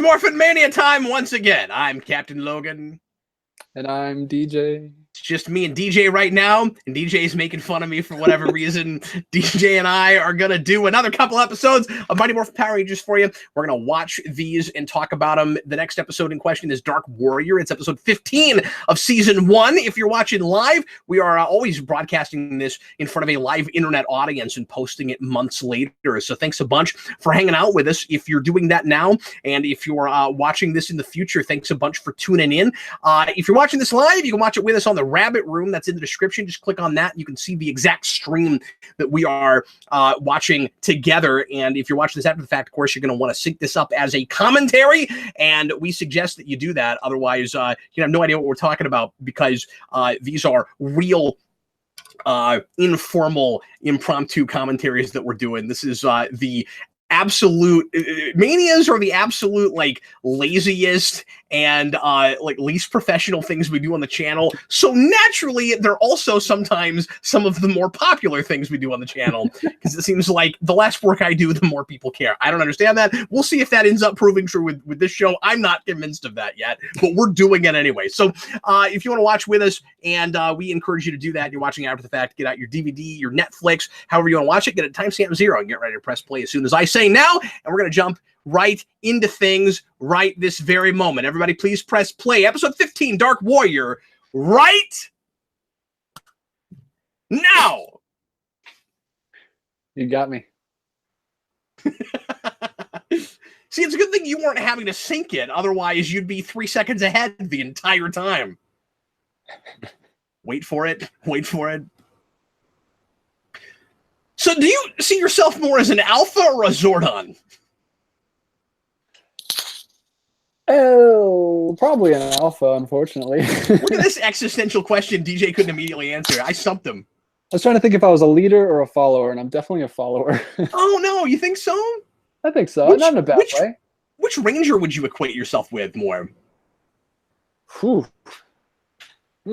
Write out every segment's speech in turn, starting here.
Morphin Mania time once again. I'm Captain Logan. And I'm DJ. It's just me and DJ right now, and DJ's making fun of me for whatever reason. DJ and I are going to do another couple episodes of Mighty Morphin Power Rangers for you. We're going to watch these and talk about them. The next episode in question is Dark Warrior. It's episode 15 of Season 1. If you're watching live, we are always broadcasting this in front of a live internet audience and posting it months later. So thanks a bunch for hanging out with us if you're doing that now. And if you're watching this in the future, thanks a bunch for tuning in. If you're watching this live, you can watch it with us on the Rabbit Room that's in the description. Just click on that. You can see the exact stream that we are watching together. And if you're watching this after the fact, of course, you're going to want to sync this up as a commentary. And we suggest that you do that. Otherwise, you have no idea what we're talking about because these are real informal, impromptu commentaries that we're doing. This is the absolute manias are the absolute like laziest and like least professional things we do on the channel. So naturally, they're also sometimes some of the more popular things we do on the channel because it seems like the less work I do, the more people care. I don't understand that. We'll see if that ends up proving true with this show. I'm not convinced of that yet, but we're doing it anyway. So if you want to watch with us, and we encourage you to do that, you're watching after the fact, get out your DVD, your Netflix, however you want to watch it, get it timestamp 0 and get ready to press play as soon as I say now, and we're going to jump right into things right this very moment. Everybody, please press play. Episode 15, Dark Warrior, right now. You got me. See, it's a good thing you weren't having to sync it. Otherwise, you'd be 3 seconds ahead the entire time. Wait for it. Wait for it. So do you see yourself more as an alpha or a Zordon? Oh, probably an alpha, unfortunately. Look at this existential question DJ couldn't immediately answer. I stumped him. I was trying to think if I was a leader or a follower, and I'm definitely a follower. Oh, no, you think so? I think so. Not in a bad way. Which ranger would you equate yourself with more? Whew.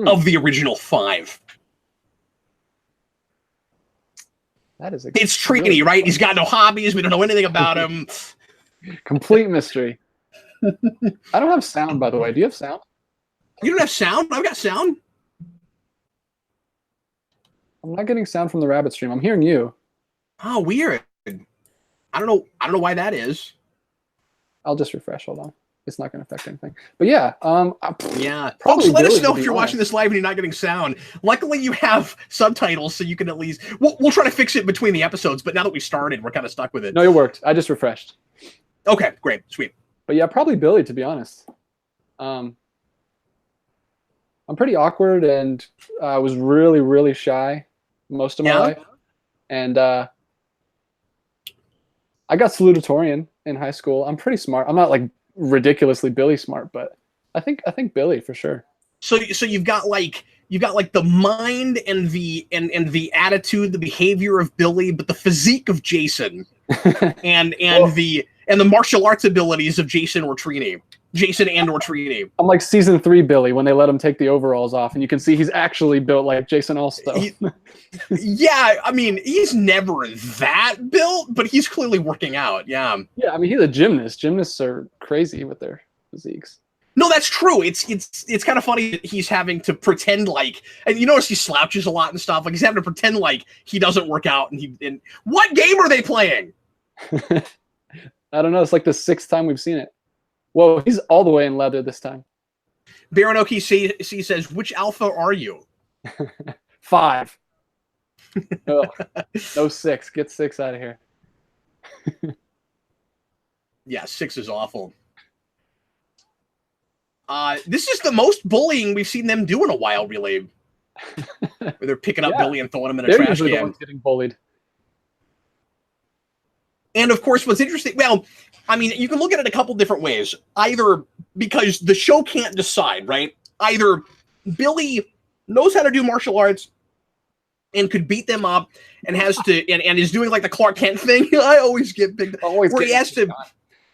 Of the original 5. That is it's Trini, really right? He's got no hobbies. We don't know anything about him. Complete mystery. I don't have sound, by the way. Do you have sound? You don't have sound? I've got sound. I'm not getting sound from the Rabbit stream. I'm hearing you. Oh, weird. I don't know why that is. I'll just refresh. Hold on. It's not going to affect anything. But yeah, yeah. Probably let us know if you're watching this live and you're not getting sound. Luckily, you have subtitles, so you can at least. We'll try to fix it between the episodes. But now that we started, we're kind of stuck with it. No, it worked. I just refreshed. Okay, great, sweet. But yeah, probably Billy, to be honest. I'm pretty awkward, and I was really, really shy most of my life. And I got salutatorian in high school. I'm pretty smart. I'm not like ridiculously Billy smart, but I think Billy for sure. So you've got like the mind and the attitude, the behavior of Billy, but the physique of Jason, and the martial arts abilities of Jason or Trini. Jason and or Trini. I'm like season 3 Billy when they let him take the overalls off, and you can see he's actually built like Jason also. Yeah, I mean he's never that built, but he's clearly working out. Yeah. Yeah, I mean he's a gymnast. Gymnasts are crazy with their physiques. No, that's true. It's kind of funny that he's having to pretend like, and you notice he slouches a lot and stuff. Like he's having to pretend like he doesn't work out. And what game are they playing? I don't know. It's like the 6th time we've seen it. Whoa, he's all the way in leather this time. Baranoki C says, which alpha are you? 5. No 6. Get 6 out of here. Yeah, 6 is awful. This is the most bullying we've seen them do in a while, really. Where they're picking up Billy and throwing him in a trash can. The ones getting bullied. And of course, what's interesting, well, I mean, you can look at it a couple different ways. Either because the show can't decide, right? Either Billy knows how to do martial arts and could beat them up and has to and is doing like the Clark Kent thing. I always get big where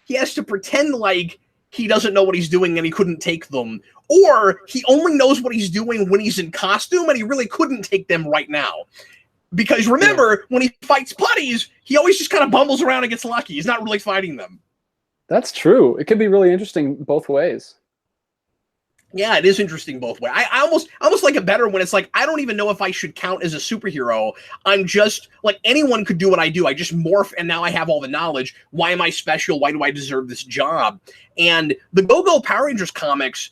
he has to pretend like he doesn't know what he's doing and he couldn't take them. Or he only knows what he's doing when he's in costume and he really couldn't take them right now. Because remember, when he fights putties, he always just kind of bumbles around and gets lucky. He's not really fighting them. That's true. It could be really interesting both ways. Yeah, it is interesting both ways. I almost like it better when it's like, I don't even know if I should count as a superhero. I'm just like, anyone could do what I do. I just morph and now I have all the knowledge. Why am I special? Why do I deserve this job? And the Go-Go Power Rangers comics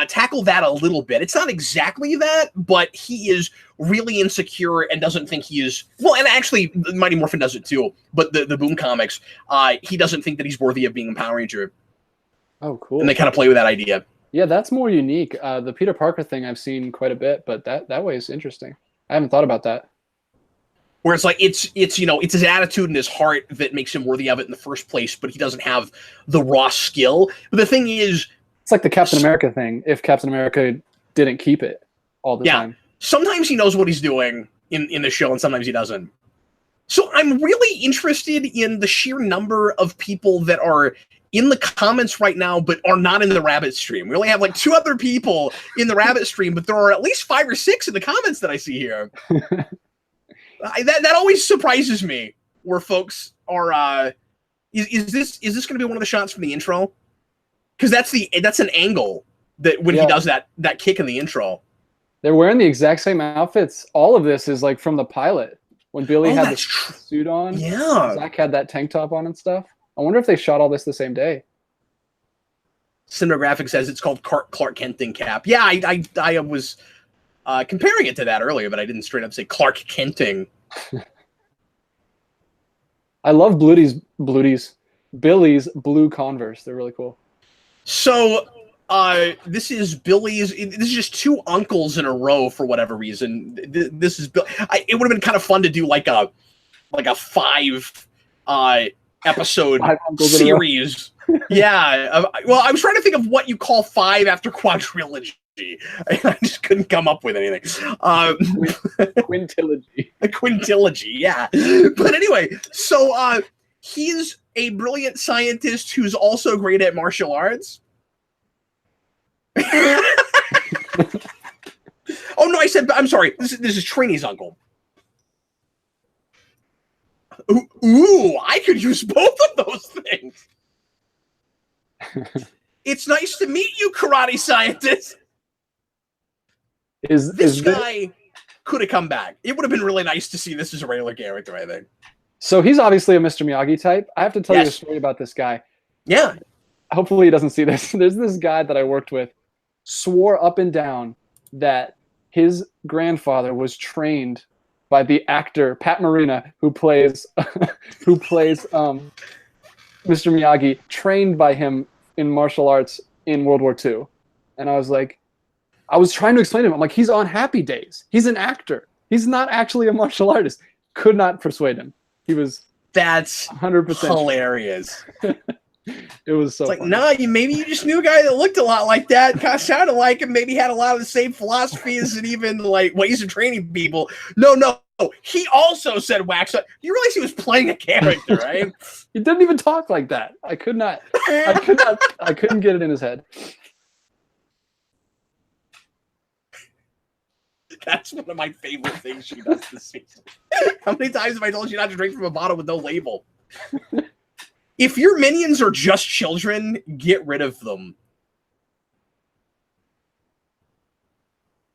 tackle that a little bit. It's not exactly that, but he is really insecure and doesn't think he is, well, and actually Mighty Morphin does it too, but the Boom comics, he doesn't think that he's worthy of being a Power Ranger. Oh, cool. And they kind of play with that idea. Yeah, that's more unique. The Peter Parker thing I've seen quite a bit, but that way is interesting. I haven't thought about that. Where it's like, it's his attitude and his heart that makes him worthy of it in the first place, but he doesn't have the raw skill. But the thing is, it's like the Captain America thing. If Captain America didn't keep it all the time. Sometimes he knows what he's doing in the show, and sometimes he doesn't. So I'm really interested in the sheer number of people that are in the comments right now, but are not in the Rabbit stream. We only have like 2 other people in the Rabbit stream, but there are at least 5 or 6 in the comments that I see here. That always surprises me, where folks are. Is this going to be one of the shots from the intro? Because that's an angle that when he does that kick in the intro. They're wearing the exact same outfits. All of this is like from the pilot when Billy had the suit on. Yeah, Zach had that tank top on and stuff. I wonder if they shot all this the same day. Cinematographic says it's called Clark Kenting cap. Yeah, I was comparing it to that earlier, but I didn't straight up say Clark Kenting. I love Billy's blue Converse. They're really cool. So this is Billy's. This is just 2 uncles in a row for whatever reason. This is Bill. It would have been kind of fun to do like a 5 episode series. Yeah. Well, I was trying to think of what you call 5 after quadrilogy. I just couldn't come up with anything. Quintilogy. A quintilogy, yeah. But anyway, so he's a brilliant scientist who's also great at martial arts. Oh no, I'm sorry. This is Trini's uncle. Ooh, I could use both of those things. It's nice to meet you, karate scientist. This guy could have come back. It would have been really nice to see this as a regular character, I think. So he's obviously a Mr. Miyagi type. I have to tell you a story about this guy. Yeah. Hopefully he doesn't see this. There's this guy that I worked with, swore up and down that his grandfather was trained by the actor Pat Morita, who plays Mr. Miyagi, trained by him in martial arts in World War II. And I was trying to explain to him, I'm like, he's on Happy Days. He's an actor. He's not actually a martial artist. Could not persuade him. That's 100% hilarious. It was so like, no, maybe you just knew a guy that looked a lot like that, kind of sounded like him, maybe had a lot of the same philosophies and even like ways of training people. No, he also said wax up. You realize he was playing a character, right? He didn't even talk like that. I couldn't get it in his head. That's one of my favorite things she does this season. How many times have I told you not to drink from a bottle with no label? If your minions are just children, get rid of them.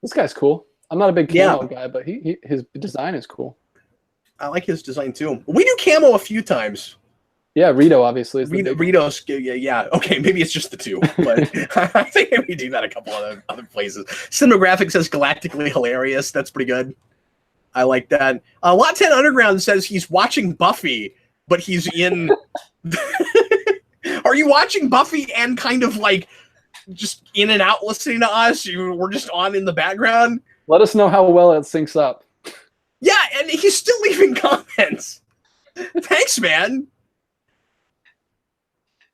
This guy's cool. I'm not a big camo guy, but his design is cool. I like his design too. We do camo a few times. Yeah, Rito obviously is Rito's, yeah. Okay, maybe it's just the 2, but I think we do that a couple other places. Cinematographic says galactically hilarious. That's pretty good. I like that. Lot 10 Underground says he's watching Buffy, but he's in. Are you watching Buffy and kind of like just in and out listening to us? We're just on in the background. Let us know how well it syncs up. Yeah, and he's still leaving comments. Thanks, man.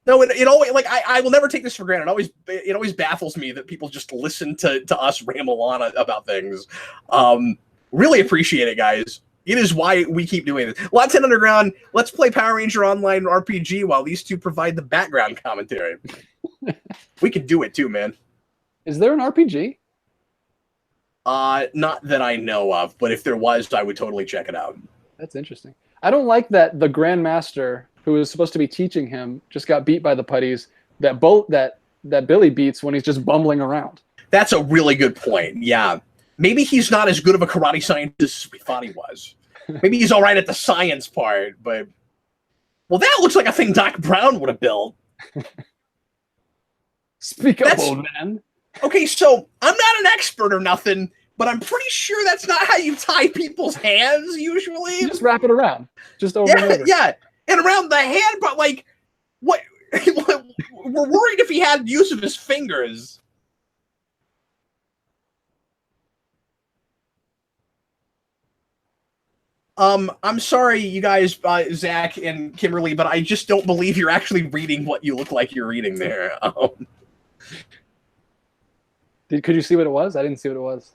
No, it always, like, I will never take this for granted. It always baffles me that people just listen to us ramble on about things. Really appreciate it, guys. It is why we keep doing this. Lot 10 Underground, let's play Power Ranger Online RPG while these 2 provide the background commentary. We could do it too, man. Is there an RPG? Not that I know of, but if there was, I would totally check it out. That's interesting. I don't like that the Grandmaster who was supposed to be teaching him, just got beat by the putties that Billy beats when he's just bumbling around. That's a really good point. Yeah. Maybe he's not as good of a karate scientist as we thought he was. Maybe he's all right at the science part, but... Well, that looks like a thing Doc Brown would have built. Speak up, old man. Okay, so I'm not an expert or nothing, but I'm pretty sure that's not how you tie people's hands usually. You just wrap it around. Just over and over. Yeah, and around the hand, but like, what? We're worried if he had use of his fingers. I'm sorry, you guys, Zach and Kimberly, but I just don't believe you're actually reading what you look like you're reading there. Could you see what it was? I didn't see what it was.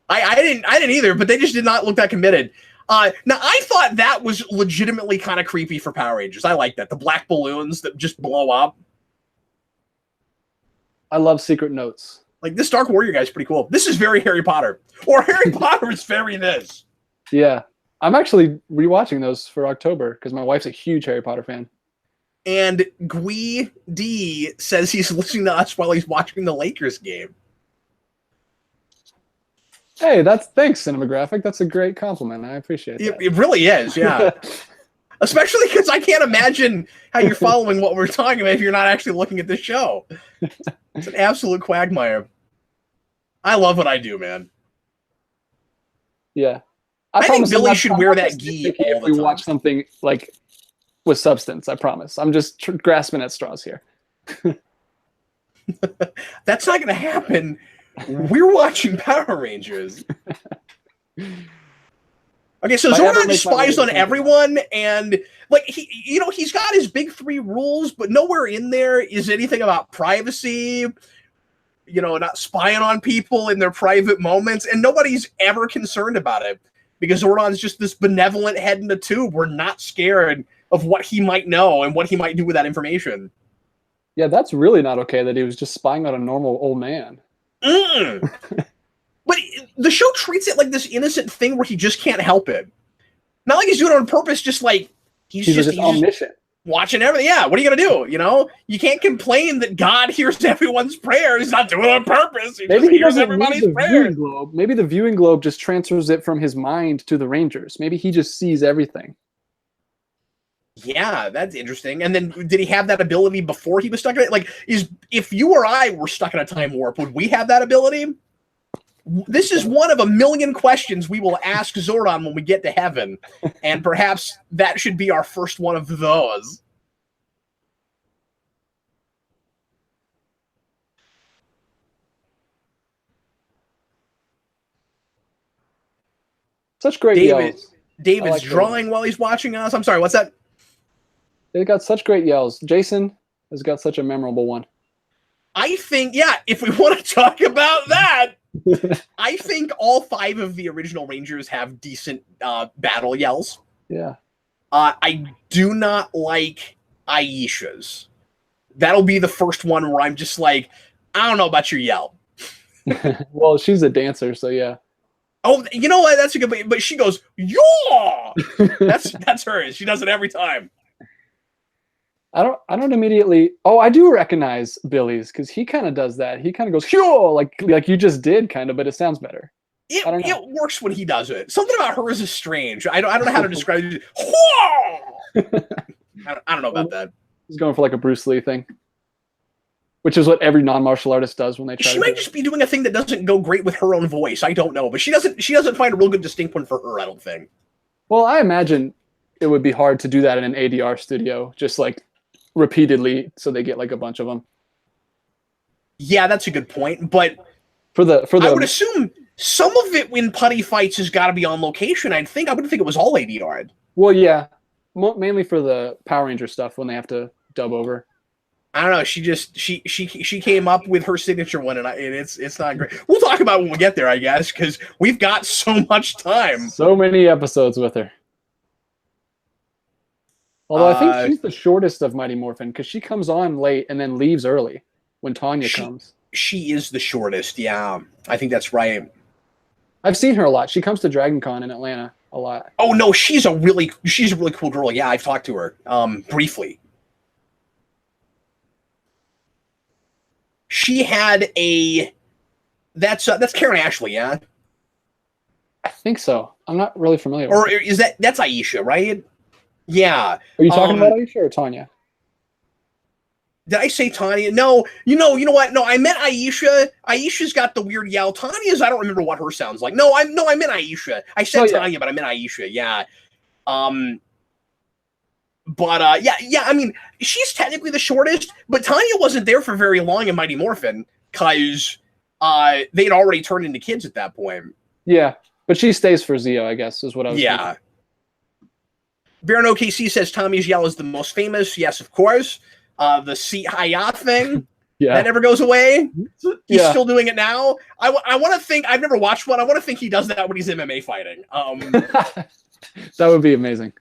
I didn't either, but they just did not look that committed. Now, I thought that was legitimately kind of creepy for Power Rangers. I like that. The black balloons that just blow up. I love secret notes. Like, this Dark Warrior guy's pretty cool. This is very Harry Potter. Or Harry Potter is very this. Yeah. I'm actually rewatching those for October because my wife's a huge Harry Potter fan. And Gui D says he's listening to us while he's watching the Lakers game. Hey, thanks, Cinematographic. That's a great compliment. I appreciate that. It really is, yeah. Especially because I can't imagine how you're following what we're talking about if you're not actually looking at the show. It's an absolute quagmire. I love what I do, man. Yeah. I think Billy should wear that gi all the time. We watch something like with substance, I promise. I'm just grasping at straws here. That's not going to happen. We're watching Power Rangers. Okay, so Zordon spies on everyone, and like he's got his big 3 rules, but nowhere in there is anything about privacy. Not spying on people in their private moments, and nobody's ever concerned about it because Zordon's just this benevolent head in the tube. We're not scared of what he might know and what he might do with that information. Yeah, that's really not okay that he was just spying on a normal old man. But the show treats it like this innocent thing where he just can't help it. Not like he's doing it on purpose, just like he's just omniscient. Watching everything. Yeah, what are you going to do? You can't complain that God hears everyone's prayers. He's not doing it on purpose. Maybe he doesn't everybody's need the prayers. Viewing globe. Maybe the viewing globe just transfers it from his mind to the Rangers. Maybe he just sees everything. Yeah, that's interesting. And then did he have that ability before he was stuck in it? Like, if you or I were stuck in a time warp, would we have that ability? This is one of a million questions we will ask Zordon when we get to heaven. And perhaps that should be our first one of those. Such great yells. David's drawing while he's watching us. I'm sorry, what's that? They got such great yells. Jason has got such a memorable one. I think, if we want to talk about that, I think all 5 of the original Rangers have decent battle yells. Yeah. I do not like Aisha's. That'll be the first one where I'm just like, I don't know about your yell. Well, she's a dancer, so yeah. Oh, you know what? That's a good. But she goes, "Yaw!" That's hers. She does it every time. I don't immediately. Oh, I do recognize Billy's because he kind of does that. He kind of goes, "Yaw!" like you just did, kind of, but it sounds better. It works when he does it. Something about hers is strange. I don't know how to describe it. I don't know about that. He's going for like a Bruce Lee thing, which is what every non-martial artist does when they try. She might just be doing a thing that doesn't go great with her own voice. I don't know, but she doesn't find a real good distinct one for her. I don't think. Well, I imagine it would be hard to do that in an ADR studio, just like repeatedly, so they get like a bunch of them. Yeah, that's a good point. But for the I would assume some of it in putty fights has got to be on location. I wouldn't think it was all ADR. Well, yeah, mainly for the Power Ranger stuff when they have to dub over. I don't know. She came up with her signature one, and it's not great. We'll talk about it when we get there, I guess, because we've got so much time. So many episodes with her. Although I think she's the shortest of Mighty Morphin because she comes on late and then leaves early when Tanya comes. She is the shortest, yeah. I think that's right. I've seen her a lot. She comes to Dragon Con in Atlanta a lot. Oh no, she's a really cool girl. Yeah, I've talked to her briefly. She had a that's Karen Ashley, yeah. I think so. I'm not really familiar with Or her. is that's Aisha, right? Yeah. Are you talking about Aisha or Tanya? Did I say Tanya? No, you know what? No, I meant Aisha. Aisha's got the weird yell. Tanya's, I don't remember what her sounds like. I meant Aisha. I said Tanya, but I meant Aisha. Yeah. Yeah. I mean, she's technically the shortest, but Tanya wasn't there for very long in Mighty Morphin because they'd already turned into kids at that point. Yeah, but she stays for Zio, I guess, is what I was thinking. Baron OKC says Tommy's yell is the most famous. Yes, of course. The seat Hayat thing, that never goes away. He's still doing it now. I want to think, I've never watched one. I want to think he does that when he's MMA fighting. That would be amazing.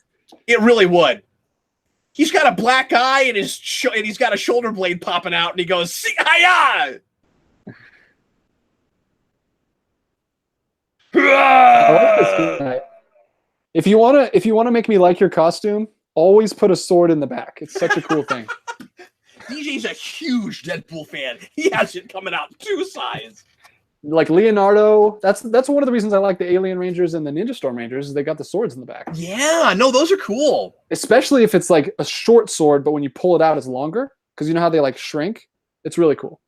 It really would. He's got a black eye and he's got a shoulder blade popping out, and he goes, seat Hayat! If you wanna make me like your costume, always put a sword in the back. It's such a cool thing. DJ's a huge Deadpool fan. He has it coming out 2 sides. Like Leonardo, that's one of the reasons I like the Alien Rangers and the Ninja Storm Rangers is they got the swords in the back. Yeah, no, those are cool. Especially if it's like a short sword, but when you pull it out, it's longer. Because you know how they like shrink? It's really cool.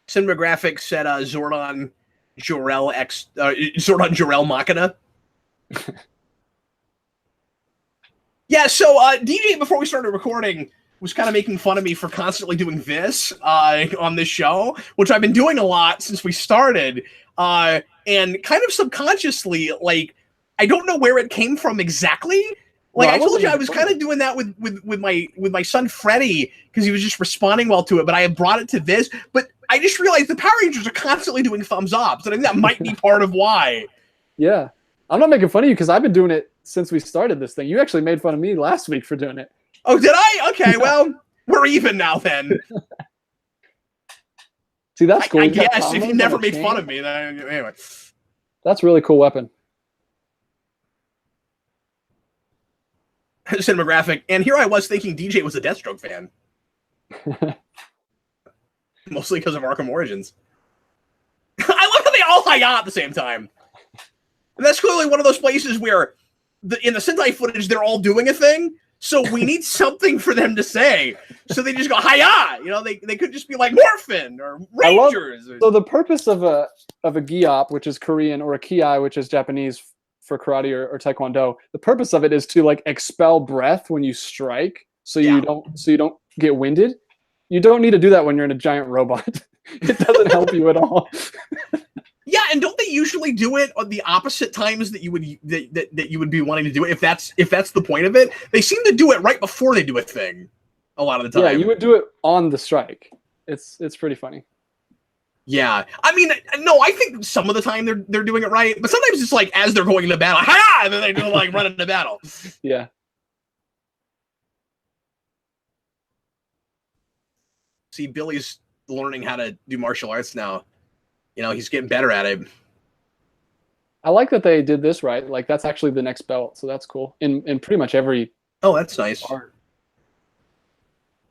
Cinematographic said Zordon Jor-El Machina. Yeah, so DJ, before we started recording, was kind of making fun of me for constantly doing this on this show, which I've been doing a lot since we started, and kind of subconsciously, like, I don't know where it came from exactly. Like, I told you, I was kind of doing that with my son Freddie because he was just responding well to it, but I had brought it to this. But I just realized the Power Rangers are constantly doing thumbs ups, and I think that might be part of why. Yeah. I'm not making fun of you because I've been doing it since we started this thing. You actually made fun of me last week for doing it. Oh, did I? Okay, well, we're even now then. See, that's cool. I guess if you never made fun of me, then anyway. That's a really cool weapon. Cinematographic, and here I was thinking DJ was a Deathstroke fan. Mostly because of Arkham Origins. I love how they all high out at the same time. And that's clearly one of those places where in the Sentai footage, they're all doing a thing. So we need something for them to say. So they just go, hi-ya! You know, they could just be like Morphin or Rangers. So the purpose of a Giop, which is Korean, or a Ki, which is Japanese for karate or taekwondo, the purpose of it is to like expel breath when you strike, so you don't get winded. You don't need to do that when you're in a giant robot. It doesn't help you at all. Yeah, and don't they usually do it on the opposite times that you would that you would be wanting to do it? If that's the point of it, they seem to do it right before they do a thing. A lot of the time, yeah, you would do it on the strike. It's pretty funny. Yeah, I mean, no, I think some of the time they're doing it right, but sometimes it's like as they're going into battle, ha! And then they do like run into battle. Yeah. See, Billy's learning how to do martial arts now. You know, he's getting better at it. I like that they did this right. Like, that's actually the next belt, so that's cool. In pretty much every... Oh, that's nice.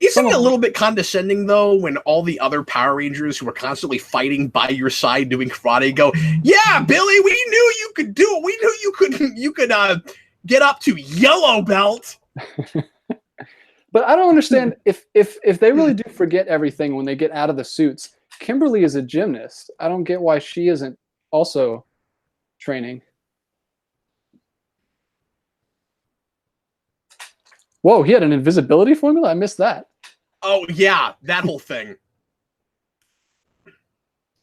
Isn't it a little bit condescending, though, when all the other Power Rangers who are constantly fighting by your side doing karate go, yeah, Billy, we knew you could do it. We knew you could get up to yellow belt. But I don't understand if they really do forget everything when they get out of the suits. Kimberly is a gymnast. I don't get why she isn't also training. Whoa, he had an invisibility formula? I missed that. Oh, yeah, that whole thing.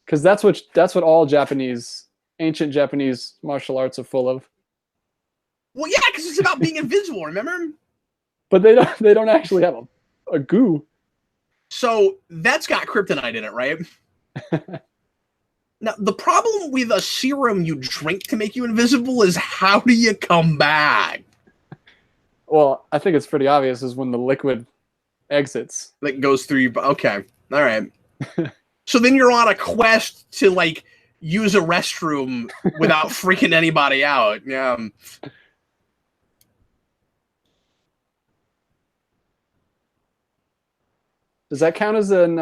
Because that's what all ancient Japanese martial arts are full of. Well, yeah, because it's about being invisible, remember? But they don't actually have a goo. So that's got kryptonite in it, right? Now, the problem with a serum you drink to make you invisible is how do you come back? Well, I think it's pretty obvious is when the liquid exits. That goes through you. Okay. All right. So then you're on a quest to like use a restroom without freaking anybody out. Yeah. Does that count as an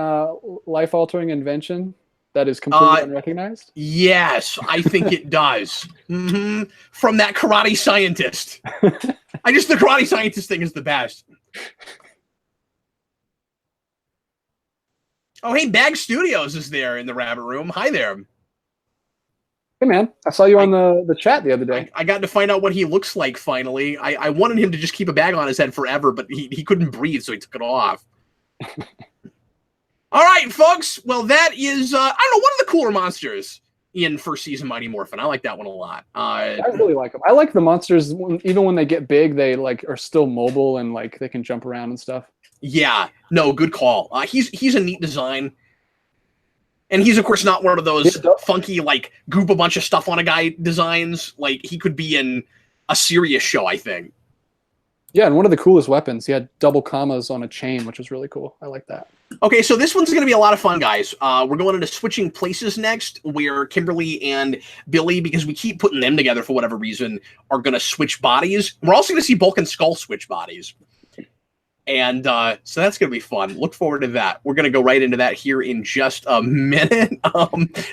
life-altering invention that is completely unrecognized? Yes, I think it does. From that karate scientist. The karate scientist thing is the best. Oh, hey, Bag Studios is there in the rabbit room. Hi there. Hey, man. I saw you on the chat the other day. I got to find out what he looks like finally. I wanted him to just keep a bag on his head forever, but he couldn't breathe, so he took it off. All right, folks. Well, that is, I don't know, one of the cooler monsters in first season Mighty Morphin. I like that one a lot. I really like them. I like the monsters, even when they get big, they like are still mobile and like they can jump around and stuff. Yeah, no, good call. He's a neat design. And he's, of course, not one of those funky, like, goop a bunch of stuff on a guy designs. Like, he could be in a serious show, I think. Yeah, and one of the coolest weapons. He had double commas on a chain, which was really cool. I like that. Okay, so this one's going to be a lot of fun, guys. We're going into switching places next, where Kimberly and Billy, because we keep putting them together for whatever reason, are going to switch bodies. We're also going to see Bulk and Skull switch bodies. And so that's going to be fun. Look forward to that. We're going to go right into that here in just a minute.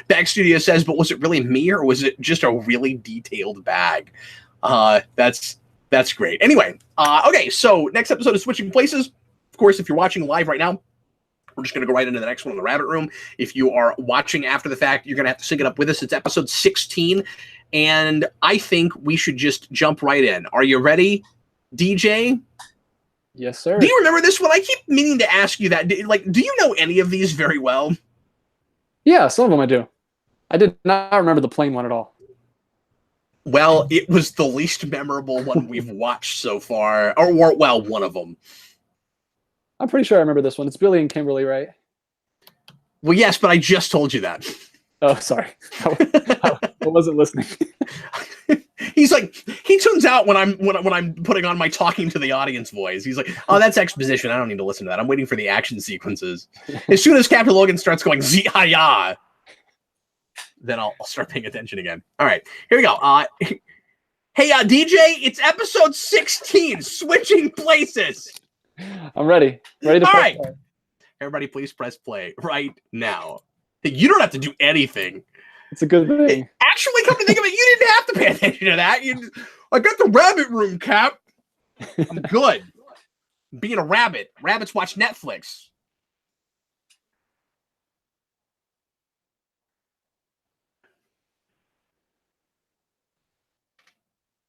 Bag Studio says, but was it really me or was it just a really detailed bag? That's great. Anyway, okay, so next episode is Switching Places. Of course, if you're watching live right now, we're just going to go right into the next one in the Rabbit Room. If you are watching after the fact, you're going to have to sync it up with us. It's episode 16, and I think we should just jump right in. Are you ready, DJ? Yes, sir. Do you remember this one? I keep meaning to ask you that. Do you know any of these very well? Yeah, some of them I do. I did not remember the plane one at all. Well, it was the least memorable one we've watched so far. Or well, one of them. I'm pretty sure I remember this one. It's Billy and Kimberly, right? Well, yes, but I just told you that. Oh, sorry. I wasn't listening. He's like, he tunes out when I'm putting on my talking to the audience voice. He's like, oh, that's exposition. I don't need to listen to that. I'm waiting for the action sequences. As soon as Captain Logan starts going zee-ha-ya, then I'll start paying attention again. All right, here we go. Hey, DJ, it's episode 16, Switching Places. I'm ready. Ready to play. All right. Everybody, please press play right now. You don't have to do anything. It's a good thing. Actually, come to think of it, you didn't have to pay attention to that. I got the rabbit room, Cap. I'm good. Being a rabbit. Rabbits watch Netflix.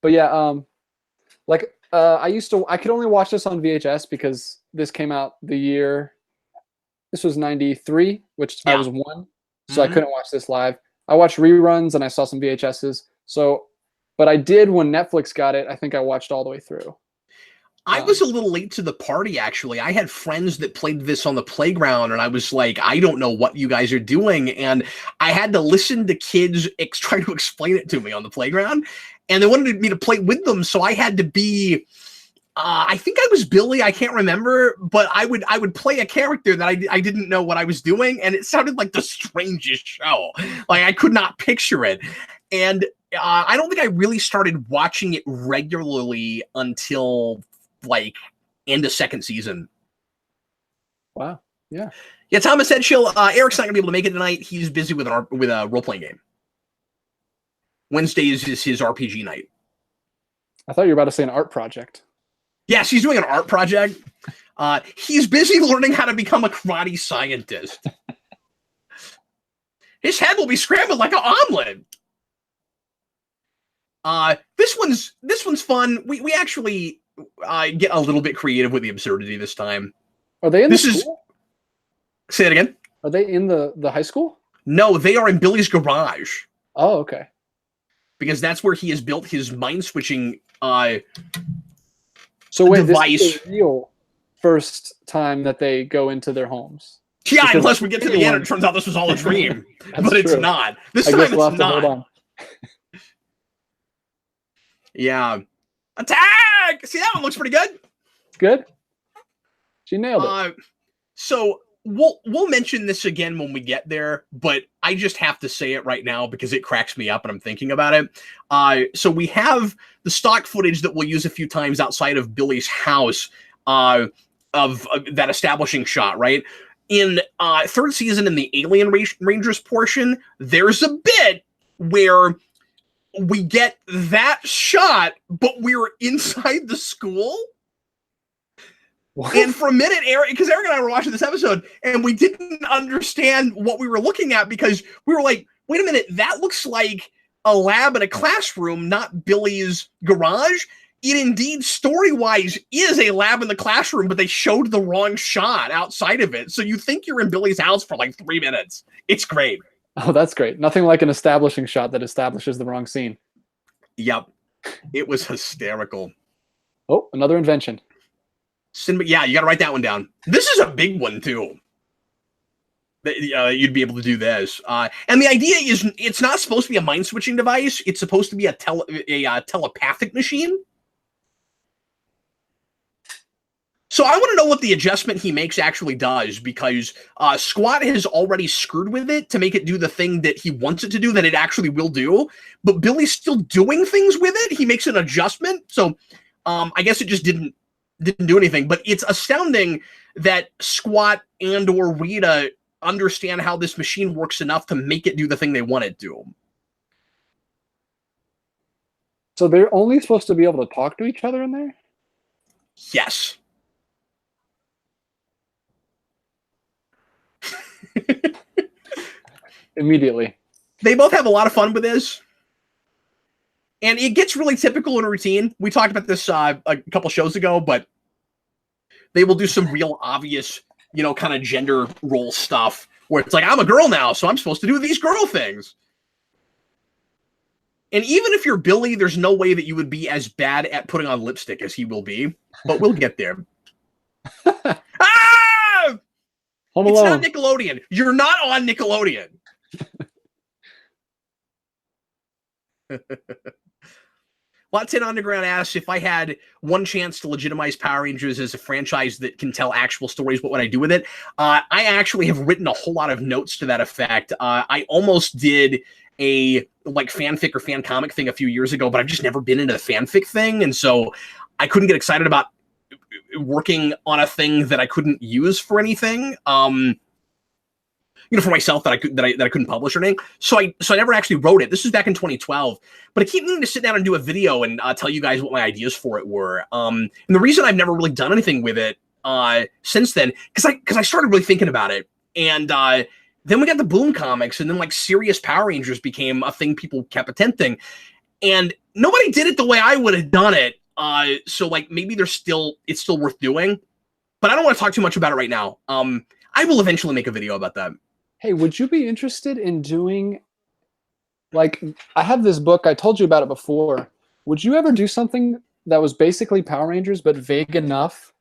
But yeah, I could only watch this on VHS because this came out the year. This was 93, which I was 1, so I couldn't watch this live. I watched reruns and I saw some VHSs. So, but I did when Netflix got it. I think I watched all the way through. I was a little late to the party, actually. I had friends that played this on the playground, and I was like, I don't know what you guys are doing. And I had to listen to kids trying to explain it to me on the playground, and they wanted me to play with them, so I had to be... I think I was Billy. I can't remember, but I would play a character that I didn't know what I was doing, and it sounded like the strangest show. Like I could not picture it, and I don't think I really started watching it regularly until like end of second season. Wow. Yeah. Yeah. Thomas said, "Chill. Eric's not gonna be able to make it tonight. He's busy with a role playing game. Wednesdays is his RPG night." I thought you were about to say an art project. Yes, he's doing an art project. He's busy learning how to become a karate scientist. His head will be scrambled like an omelet. This one's fun. We actually get a little bit creative with the absurdity this time. Are they in the school? Say it again. Are they in the high school? No, they are in Billy's garage. Oh, okay. Because that's where he has built his mind switching So wait, device. This is the real first time that they go into their homes. Yeah, because unless we get to the end, it turns out this was all a dream. But it's true. not. This time it's not. Hold on. Yeah. Attack! See, that one looks pretty good. Good. She nailed it. So we'll mention this again when we get there, but I just have to say it right now because it cracks me up and I'm thinking about it. So we have the stock footage that we'll use a few times outside of Billy's house of that establishing shot, right? In third season, in the Alien Rangers portion, there's a bit where we get that shot, but we're inside the school. What? And for a minute, because Eric and I were watching this episode, and we didn't understand what we were looking at because we were like, wait a minute, that looks like a lab in a classroom, not Billy's garage. It indeed, story-wise, is a lab in the classroom, but they showed the wrong shot outside of it. So you think you're in Billy's house for like 3 minutes. It's great. Oh, that's great. Nothing like an establishing shot that establishes the wrong scene. Yep. It was hysterical. Oh, another invention. Yeah, you got to write that one down. This is a big one, too. You'd be able to do this. And the idea is it's not supposed to be a mind-switching device. It's supposed to be a telepathic machine. So I want to know what the adjustment he makes actually does, because Squat has already screwed with it to make it do the thing that he wants it to do, that it actually will do. But Billy's still doing things with it. He makes an adjustment. So I guess it just didn't do anything. But it's astounding that Squat and or Rita understand how this machine works enough to make it do the thing they want it to. So they're only supposed to be able to talk to each other in there? Yes. Immediately. They both have a lot of fun with this. And it gets really typical and routine. We talked about this a couple shows ago, but they will do some real obvious, kind of gender role stuff where it's like, I'm a girl now, so I'm supposed to do these girl things. And even if you're Billy, there's no way that you would be as bad at putting on lipstick as he will be. But we'll get there. Ah! Home It's Alone. not Nickelodeon. You're not on Nickelodeon. Latin Underground asks, if I had one chance to legitimize Power Rangers as a franchise that can tell actual stories, what would I do with it? I actually have written a whole lot of notes to that effect. I almost did a fanfic or fan comic thing a few years ago, but I've just never been into the fanfic thing, and so I couldn't get excited about working on a thing that I couldn't use for anything. For myself that I couldn't publish or anything. So I never actually wrote it. This was back in 2012, but I keep needing to sit down and do a video and tell you guys what my ideas for it were. And the reason I've never really done anything with it since then, because I started really thinking about it, and then we got the Boom comics, and then serious Power Rangers became a thing people kept attempting, and nobody did it the way I would have done it. So maybe it's still worth doing, but I don't want to talk too much about it right now. I will eventually make a video about that. Hey, would you be interested in doing, I have this book, I told you about it before. Would you ever do something that was basically Power Rangers, but vague enough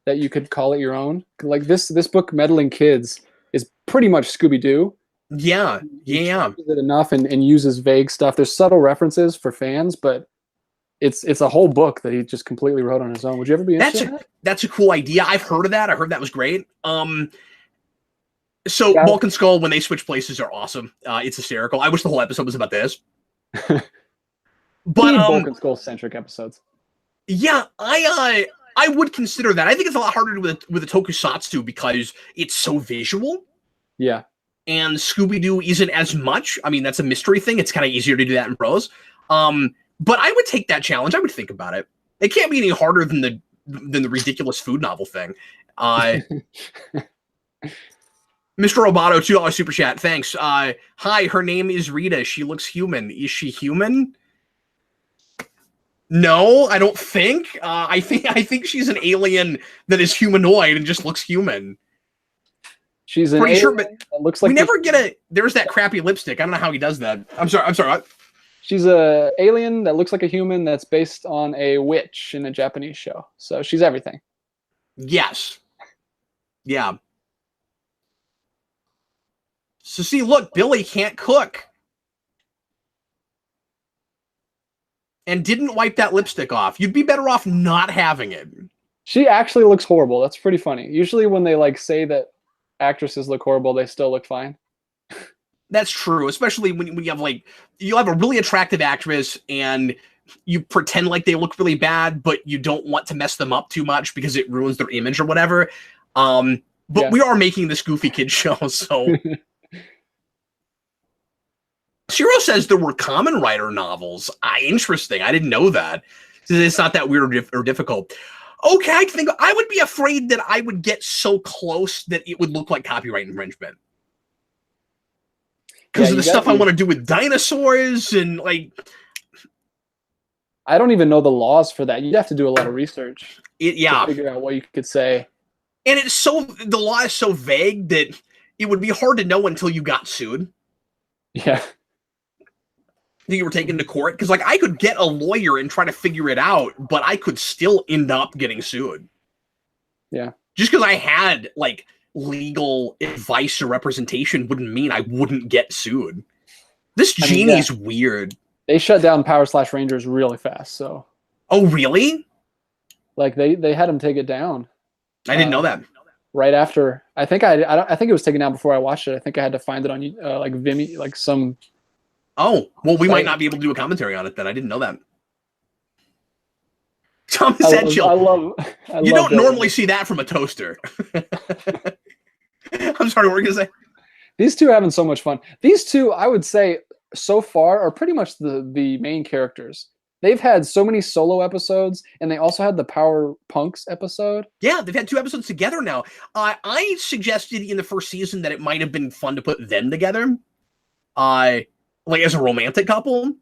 that you could call it your own? This book, Meddling Kids, is pretty much Scooby-Doo. Yeah. He changes it enough and uses vague stuff. There's subtle references for fans, but it's a whole book that he just completely wrote on his own. Would you ever be interested in that? That's a cool idea. I've heard of that. I heard that was great. So yeah. Bulk and Skull, when they switch places, are awesome. It's hysterical. I wish the whole episode was about this. But Bulk and Skull centric episodes. Yeah, I would consider that. I think it's a lot harder to do with a tokusatsu because it's so visual. Yeah. And Scooby-Doo isn't as much. I mean, that's a mystery thing. It's kind of easier to do that in prose. But I would take that challenge. I would think about it. It can't be any harder than the ridiculous food novel thing. Mr. Roboto, $2 super chat. Thanks. Hi, her name is Rita. She looks human. Is she human? No, I don't think. I think she's an alien that is humanoid and just looks human. She's an alien that looks like we never get a. There's that crappy lipstick. I don't know how he does that. I'm sorry. What? She's a alien that looks like a human that's based on a witch in a Japanese show. So she's everything. Yes. Yeah. So see, look, Billy can't cook. And didn't wipe that lipstick off. You'd be better off not having it. She actually looks horrible. That's pretty funny. Usually when they say that actresses look horrible, they still look fine. That's true, especially when you have like you'll have a really attractive actress and you pretend like they look really bad, but you don't want to mess them up too much because it ruins their image or whatever. But we are making this Goofy Kid show, so. Shiro says there were Kamen Rider novels. Interesting. I didn't know that. It's not that weird or difficult. Okay, I would be afraid that I would get so close that it would look like copyright infringement. Because of the stuff I want to do with dinosaurs and like. I don't even know the laws for that. You'd have to do a lot of research. To figure out what you could say. And the law is so vague that it would be hard to know until you got sued. Yeah. You were taken to court because like I could get a lawyer and try to figure it out, but I could still end up getting sued. Yeah. Just because I had like legal advice or representation wouldn't mean I wouldn't get sued. This genie's weird. They shut down Power/Rangers really fast, so. Oh, really? Like they had him take it down. I didn't know that. Right after, I think it was taken down before I watched it. I think I had to find it on like Vimeo, like some. Oh, well, we might not be able to do a commentary on it then. I didn't know that. Thomas Edgell. You don't normally see that from a toaster. I'm sorry, what were you going to say? These two are having so much fun. These two, I would say, so far are pretty much the main characters. They've had so many solo episodes, and they also had the Power Punks episode. Yeah, they've had 2 episodes together now. I suggested in the first season that it might have been fun to put them together, like as a romantic couple.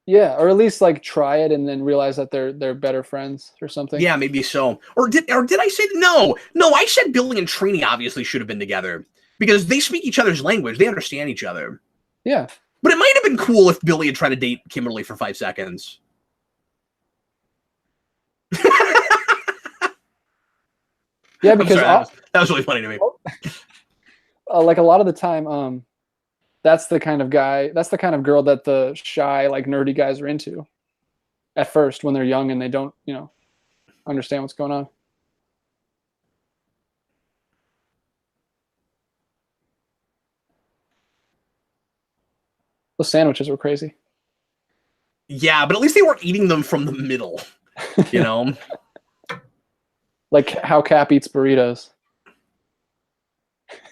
Yeah, or at least like try it and then realize that they're better friends or something. Yeah, maybe so. Or did I say no? No, I said Billy and Trini obviously should have been together because they speak each other's language. They understand each other. Yeah. But it might have been cool if Billy had tried to date Kimberly for 5 seconds. Yeah, because that was really funny to me. Like a lot of the time, that's the kind of girl that the shy, like nerdy guys are into at first when they're young and they don't, understand what's going on. Those sandwiches were crazy. Yeah, but at least they weren't eating them from the middle, Like how Cap eats burritos.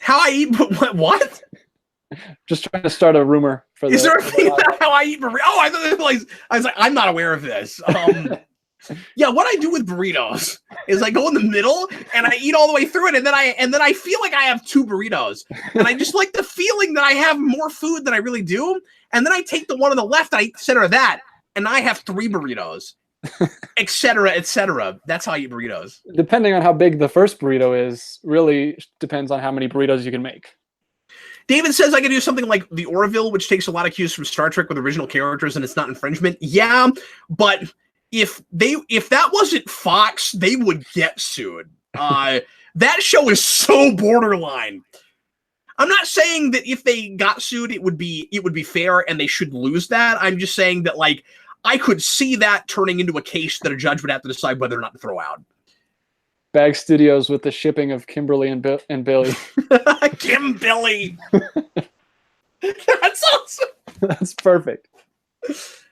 How I eat what? Just trying to start a rumor for. Is there a thing about how I eat burritos? Oh, I was like, I'm not aware of this. Yeah, what I do with burritos is I go in the middle and I eat all the way through it, and then I feel like I have 2 burritos, and I just like the feeling that I have more food than I really do, and then I take the one on the left, I eat the center of that, and I have 3 burritos. Etc. etc. That's how I eat burritos. Depending on how big the first burrito is, really depends on how many burritos you can make. David says I could do something like the Orville, which takes a lot of cues from Star Trek with original characters, and it's not infringement. Yeah, but if that wasn't Fox, they would get sued. That show is so borderline. I'm not saying that if they got sued, it would be fair and they should lose that. I'm just saying that like. I could see that turning into a case that a judge would have to decide whether or not to throw out. Bag Studios with the shipping of Kimberly and Billy. Kim Billy. That's awesome. That's perfect.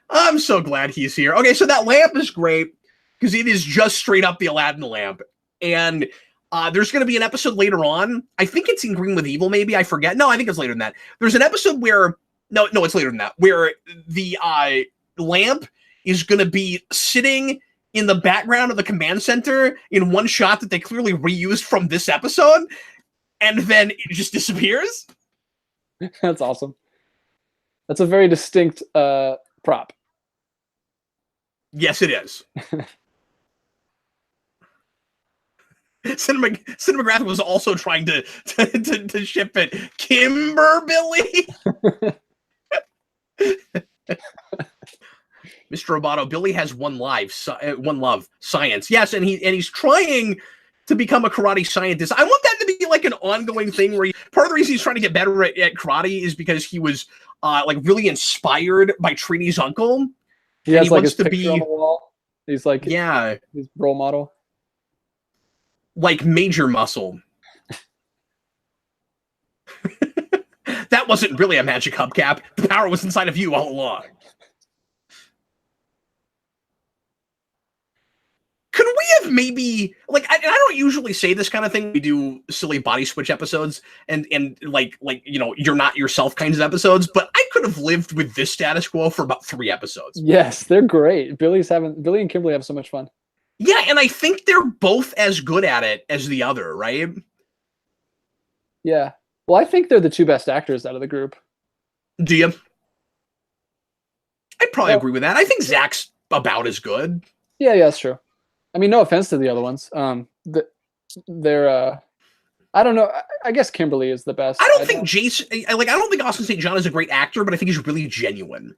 I'm so glad he's here. Okay, so that lamp is great because it is just straight up the Aladdin lamp. And there's going to be an episode later on. I think it's in Green with Evil, maybe. I forget. No, I think it's later than that. There's an episode where... No, it's later than that. Where the... lamp is going to be sitting in the background of the command center in one shot that they clearly reused from this episode, and then it just disappears. That's awesome. That's a very distinct prop. Yes, it is. Cinematographic was also trying to ship it. Kimberly. Mr. Roboto, Billy has one love, science. Yes, and he's trying to become a karate scientist. I want that to be like an ongoing thing where part of the reason he's trying to get better at karate is because he was like really inspired by Trini's uncle. He has like his picture on the wall. He's like his role model. Like Major Muscle. That wasn't really a magic hubcap. The power was inside of you all along. Could we have maybe, like, I don't usually say this kind of thing. We do silly body switch episodes and like you know, you're not yourself kinds of episodes, but I could have lived with this status quo for about 3 episodes. Yes, they're great. Billy and Kimberly have so much fun. Yeah, and I think they're both as good at it as the other, right? Yeah. Well, I think they're the 2 best actors out of the group. Do you? I'd probably agree with that. I think Zach's about as good. Yeah, that's true. I mean, no offense to the other ones. They're I don't know. I guess Kimberly is the best. I don't think Jason, I don't think Austin St. John is a great actor, but I think he's really genuine.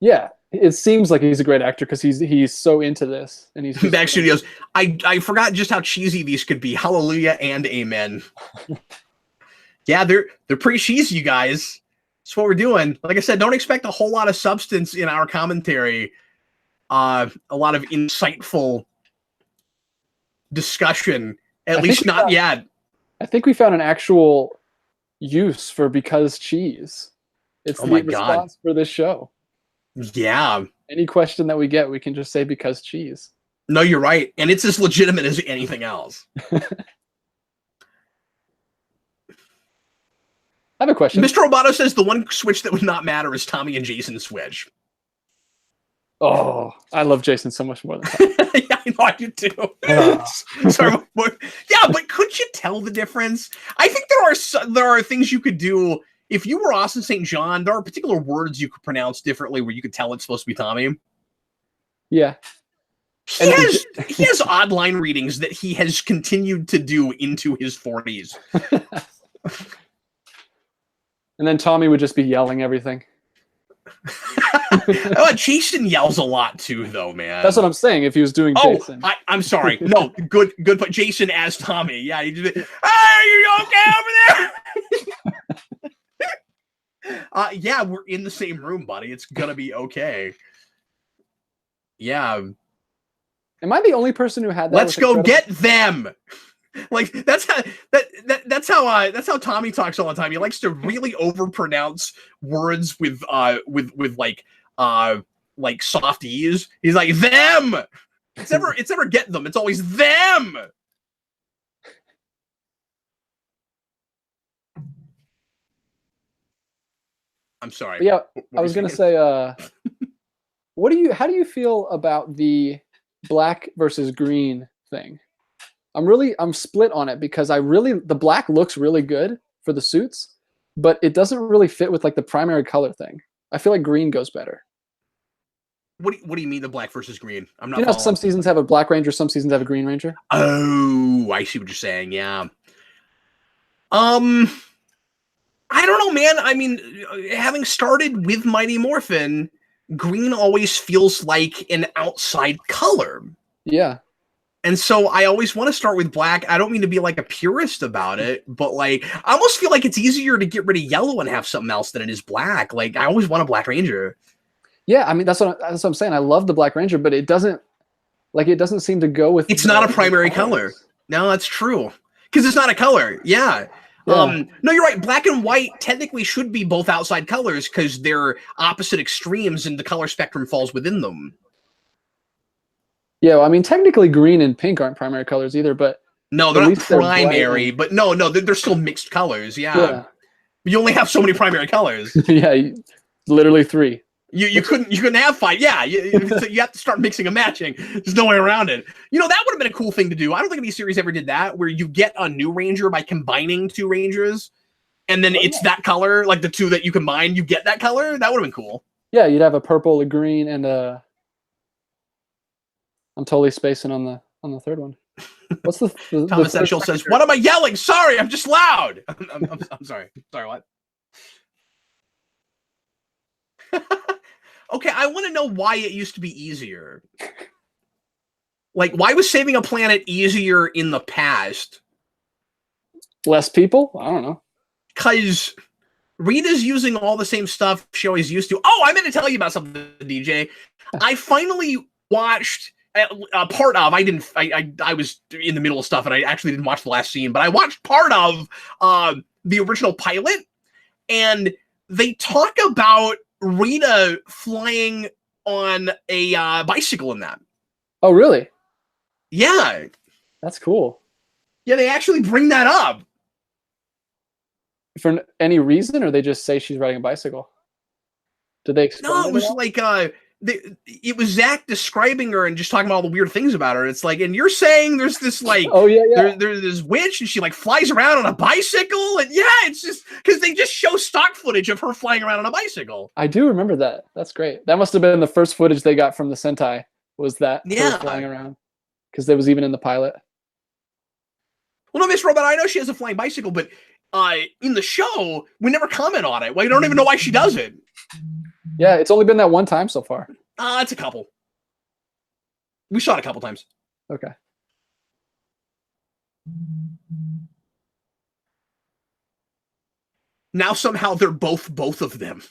Yeah, it seems like he's a great actor because he's so into this, and he's Back Studios. I forgot just how cheesy these could be. Hallelujah and amen. Yeah, they're pretty cheesy, you guys. That's what we're doing. Like I said, don't expect a whole lot of substance in our commentary. A lot of insightful discussion, at least not yet. I think we found an actual use for because cheese. It's the response for this show. Yeah. Any question that we get, we can just say because cheese. No, you're right. And it's as legitimate as anything else. I have a question. Mr. Roboto says the one switch that would not matter is Tommy and Jason's switch. Oh, I love Jason so much more than that. Yeah, I know I do too. Sorry, yeah, but could you tell the difference? I think there are things you could do if you were Austin St. John. There are particular words you could pronounce differently where you could tell it's supposed to be Tommy. Yeah, he has odd line readings that he has continued to do into his 40s. And then Tommy would just be yelling everything. Jason yells a lot too, though, man. That's what I'm saying. If he was doing Jason, I'm sorry. No, good. But Jason as Tommy, yeah. He just, hey, are you okay over there? Yeah, we're in the same room, buddy. It's gonna be okay. Yeah. Am I the only person who had that? Let's go get them. Like that's how Tommy talks all the time. He likes to really overpronounce words with like soft E's. He's like them. It's never get them. It's always them. I'm sorry. But yeah, I was gonna say, how do you feel about the black versus green thing? I'm split on it because the black looks really good for the suits, but it doesn't really fit with like the primary color thing. I feel like green goes better. What do you mean the black versus green? I'm not. You know, some seasons have a black ranger, some seasons have a green ranger. Oh, I see what you're saying. Yeah. I don't know, man. I mean, having started with Mighty Morphin, green always feels like an outside color. Yeah. And so I always want to start with black. I don't mean to be like a purist about it, but like I almost feel like it's easier to get rid of yellow and have something else than it is black. Like I always want a Black Ranger. Yeah, I mean that's what I'm saying. I love the Black Ranger, but it doesn't seem to go with. It's not a primary color. No, that's true because it's not a color. Yeah. No, you're right. Black and white technically should be both outside colors because they're opposite extremes and the color spectrum falls within them. Yeah, well, I mean, technically green and pink aren't primary colors either, but no, they're not primary. But no, they're still mixed colors. Yeah. You only have so many primary colors. Yeah, literally 3. You couldn't have 5. Yeah, you have to start mixing and matching. There's no way around it. You know, that would have been a cool thing to do. I don't think any series ever did that, where you get a new Ranger by combining 2 Rangers, and then it's that color, like the 2 that you combine, you get that color. That would have been cool. Yeah, you'd have a purple, a green, and a. I'm totally spacing on the third one. What's the Tom Essential says, "What am I yelling? Sorry, I'm just loud." I'm sorry. Sorry, what? Okay, I want to know why it used to be easier. Like, why was saving a planet easier in the past? Less people? I don't know. Because Rita's using all the same stuff she always used to. Oh, I meant to tell you about something, DJ. I finally watched part of. I was in the middle of stuff, and I actually didn't watch the last scene, but I watched part of the original pilot. and they talk about Rita flying on a bicycle in that. Oh, really? Yeah. That's cool. Yeah, they actually bring that up. For any reason, or they just say she's riding a bicycle? Did they explain No, it was all? like it was Zach describing her and just talking about all the weird things about her. It's like, and you're saying there's this like, oh yeah. There's this witch and she like flies around on a bicycle, and yeah, it's just because they just show stock footage of her flying around on a bicycle. I do remember that. That's great. That must have been the first footage they got from the Sentai. Was that her flying around? Because there was even in the pilot. Well, no, Miss Robot, I know she has a flying bicycle, but in the show, we never comment on it. We don't even know why she does it. Yeah, it's only been that one time so far. It's a couple. We saw it a couple times. Okay. Now somehow they're both of them.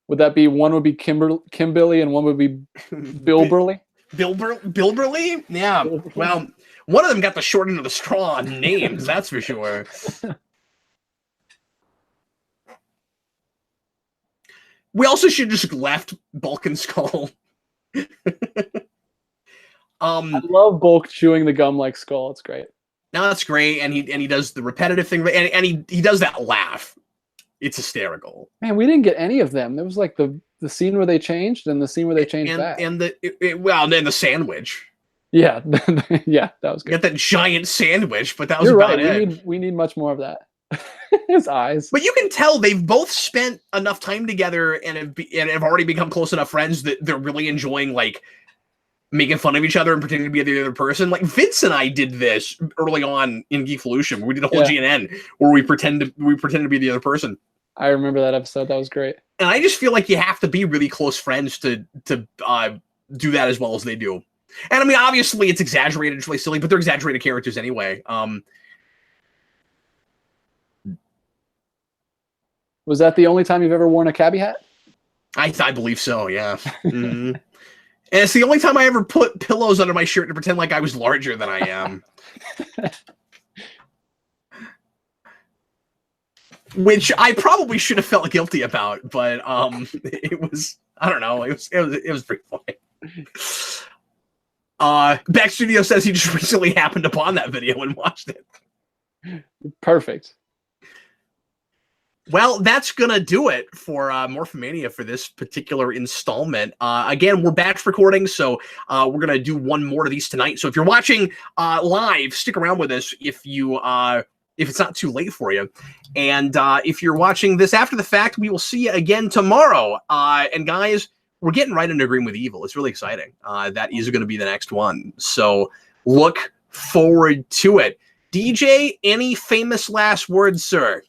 Would that be one would be Kimberly and one would be Bill Burley? Bill Burley? Yeah. Well, one of them got the short end of the straw on names, that's for sure. We also should just left Bulk and Skull. I love Bulk chewing the gum like Skull. It's great. No, that's great, and he does the repetitive thing, and he does that laugh. It's hysterical. Man, we didn't get any of them. There was like the scene where they changed and the scene where they changed back. And then the sandwich. Yeah, yeah, that was good. Got that giant sandwich, but that was about it. We need much more of that. His eyes. But you can tell they've both spent enough time together and have already become close enough friends that they're really enjoying like making fun of each other and pretending to be the other person. Like Vince and I did this early on in Geekvolution. We did a whole GNN where we pretend to be the other person. I remember that episode. That was great. And I just feel like you have to be really close friends to do that as well as they do. And I mean, obviously it's exaggerated, it's really silly, but they're exaggerated characters anyway. Was that the only time you've ever worn a cabbie hat? I believe so, yeah. Mm-hmm. And it's the only time I ever put pillows under my shirt to pretend like I was larger than I am. Which I probably should have felt guilty about, but it was, I don't know, it was pretty funny. Back Studio says he just recently happened upon that video and watched it. Perfect. Well, that's gonna do it for Morphin Mania for this particular installment. Again, we're batch recording, so we're gonna do one more of these tonight. So if you're watching live, stick around with us if it's not too late for you. And if you're watching this after the fact, we will see you again tomorrow. And guys, we're getting right into Agreeing with Evil. It's really exciting. That is going to be the next one. So look forward to it. DJ, any famous last words, sir?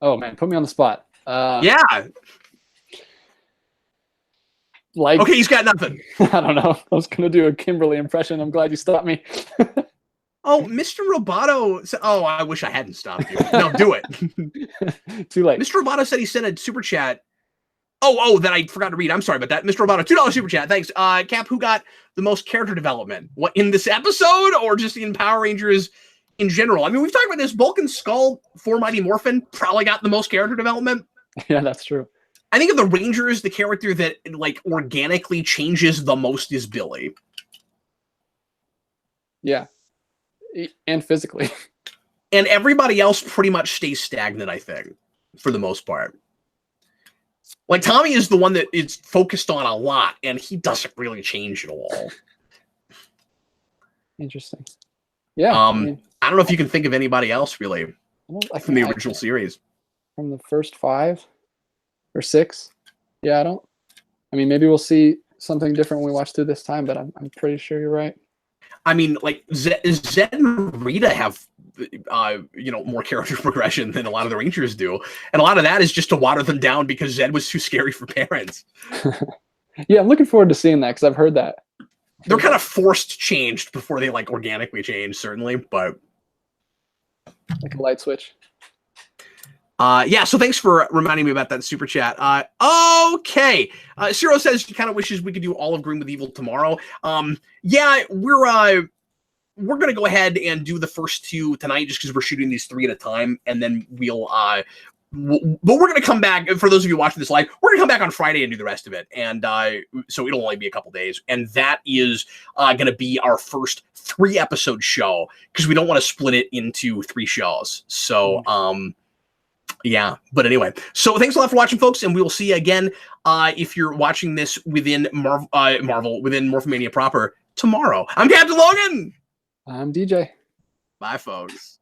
Oh, man, put me on the spot. Yeah. Like, okay, he's got nothing. I don't know. I was going to do a Kimberly impression. I'm glad you stopped me. Oh, Mr. Roboto. Oh, I wish I hadn't stopped you. No, do it. Too late. Mr. Roboto said he sent a super chat. Oh, that I forgot to read. I'm sorry about that. Mr. Roboto, $2 super chat. Thanks. Cap, who got the most character development? What, in this episode or just in Power Rangers in general? I mean, we've talked about this. Bulk and Skull for Mighty Morphin probably got the most character development. Yeah, that's true. I think of the Rangers, the character that like organically changes the most is Billy. Yeah. And physically. And everybody else pretty much stays stagnant, I think, for the most part. Like, Tommy is the one that is focused on a lot, and he doesn't really change at all. Interesting. Yeah. I don't know if you can think of anybody else, really, from the original series. From the first 5 or 6? Yeah, I mean, maybe we'll see something different when we watch through this time, but I'm pretty sure you're right. I mean, like, Zed and Rita have, more character progression than a lot of the Rangers do. And a lot of that is just to water them down because Zed was too scary for parents. Yeah, I'm looking forward to seeing that because I've heard that. They're kind of forced changed before they, like, organically change, certainly, but... like a light switch. Yeah, so thanks for reminding me about that super chat. Okay. Ciro says he kind of wishes we could do all of Green with Evil tomorrow. Yeah, we're we're going to go ahead and do the first 2 tonight just because we're shooting these 3 at a time. And then we'll, but we're going to come back. For those of you watching this live, we're going to come back on Friday and do the rest of it. And so it'll only be a couple days. And that is going to be our first 3-episode show because we don't want to split it into 3 shows. So, yeah, but anyway, so thanks a lot for watching, folks, and we will see you again if you're watching this within Marvel, within Morphin Mania proper tomorrow. I'm Captain Logan. I'm DJ. Bye, folks.